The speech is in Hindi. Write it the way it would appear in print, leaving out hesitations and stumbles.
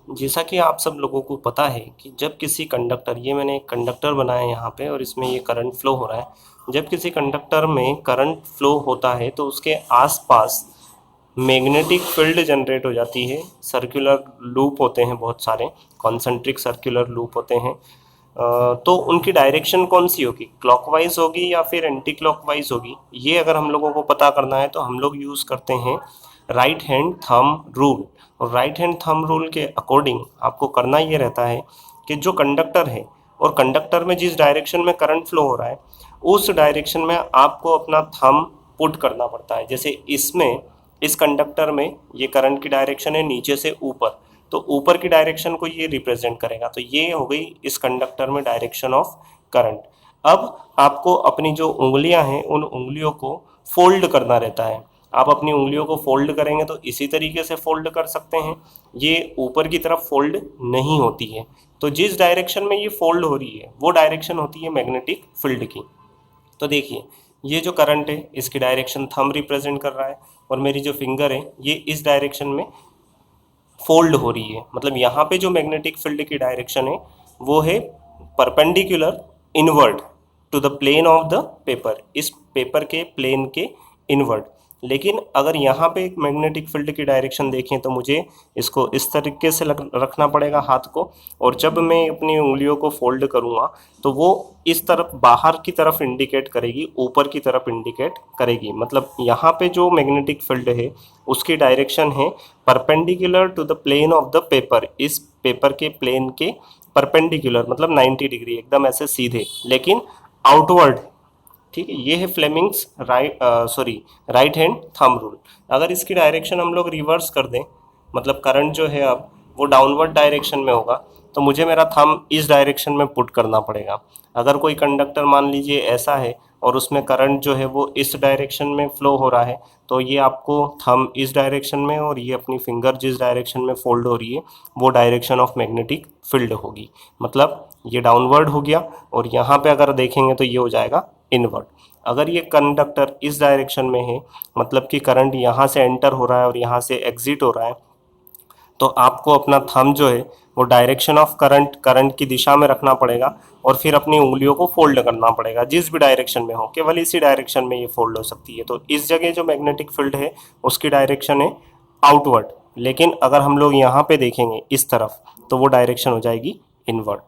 जैसा कि आप सब लोगों को पता है कि जब किसी कंडक्टर, ये मैंने एक कंडक्टर बनाया है यहाँ पे और इसमें ये करंट फ्लो हो रहा है। जब किसी कंडक्टर में करंट फ्लो होता है तो उसके आसपास मैग्नेटिक फील्ड जनरेट हो जाती है। सर्कुलर लूप होते हैं बहुत सारे, कॉन्सेंट्रिक सर्कुलर लूप होते हैं। तो उनकी डायरेक्शन कौन सी होगी, क्लॉकवाइज होगी या फिर एंटी क्लॉकवाइज होगी, ये अगर हम लोगों को पता करना है तो हम लोग यूज़ करते हैं राइट हैंड थंब रूल। और राइट हैंड थंब रूल के अकॉर्डिंग आपको करना ये रहता है कि जो कंडक्टर है और कंडक्टर में जिस डायरेक्शन में करंट फ्लो हो रहा है उस डायरेक्शन में आपको अपना थंब पुट करना पड़ता है। जैसे इसमें, इस कंडक्टर में ये करंट की डायरेक्शन है नीचे से ऊपर, तो ऊपर की डायरेक्शन को ये रिप्रेजेंट करेगा। तो ये हो गई इस कंडक्टर में डायरेक्शन ऑफ करंट। अब आपको अपनी जो उंगलियां हैं उन उंगलियों को फोल्ड करना रहता है। आप अपनी उंगलियों को फोल्ड करेंगे तो इसी तरीके से फोल्ड कर सकते हैं, ये ऊपर की तरफ फोल्ड नहीं होती है। तो जिस डायरेक्शन में ये फोल्ड हो रही है वो डायरेक्शन होती है मैग्नेटिक फील्ड की। तो देखिए, ये जो करंट है इसकी डायरेक्शन थंब रिप्रेजेंट कर रहा है और मेरी जो फिंगर है ये इस डायरेक्शन में फोल्ड हो रही है। मतलब यहाँ पे जो मैग्नेटिक फील्ड की डायरेक्शन है वो है perpendicular inward to the plane of the paper, इस पेपर के प्लेन के इनवर्ड। लेकिन अगर यहाँ पे एक मैग्नेटिक फील्ड की डायरेक्शन देखें तो मुझे इसको इस तरीके से रखना पड़ेगा हाथ को, और जब मैं अपनी उंगलियों को फोल्ड करूँगा तो वो इस तरफ बाहर की तरफ इंडिकेट करेगी, ऊपर की तरफ इंडिकेट करेगी। मतलब यहाँ पे जो मैग्नेटिक फील्ड है उसकी डायरेक्शन है perpendicular to the plane of the paper, इस पेपर के प्लेन के परपेंडिकुलर, मतलब 90 डिग्री, एकदम ऐसे सीधे, लेकिन आउटवर्ड। ठीक है, ये है Fleming's right hand thumb rule. अगर इसकी डायरेक्शन हम लोग रिवर्स कर दें, मतलब करंट जो है अब वो डाउनवर्ड डायरेक्शन में होगा, तो मुझे मेरा थंब इस डायरेक्शन में पुट करना पड़ेगा। अगर कोई कंडक्टर मान लीजिए ऐसा है और उसमें करंट जो है वो इस डायरेक्शन में फ्लो हो रहा है, तो ये आपको थंब इस डायरेक्शन में और ये अपनी फिंगर जिस डायरेक्शन में फोल्ड हो रही है वो डायरेक्शन ऑफ मैग्नेटिक फील्ड होगी। मतलब ये डाउनवर्ड हो गया और यहाँ पे अगर देखेंगे तो ये हो जाएगा इनवर्ड। अगर ये कंडक्टर इस डायरेक्शन में है, मतलब कि करंट यहाँ से एंटर हो रहा है और यहाँ से एग्जिट हो रहा है, तो आपको अपना थंब जो है वो डायरेक्शन ऑफ करंट की दिशा में रखना पड़ेगा और फिर अपनी उंगलियों को फोल्ड करना पड़ेगा जिस भी डायरेक्शन में हो, केवल इसी डायरेक्शन में ये फोल्ड हो सकती है। तो इस जगह जो मैग्नेटिक फील्ड है उसकी डायरेक्शन है आउटवर्ड, लेकिन अगर हम लोग यहाँ पे देखेंगे इस तरफ तो वो डायरेक्शन हो जाएगी इनवर्ड।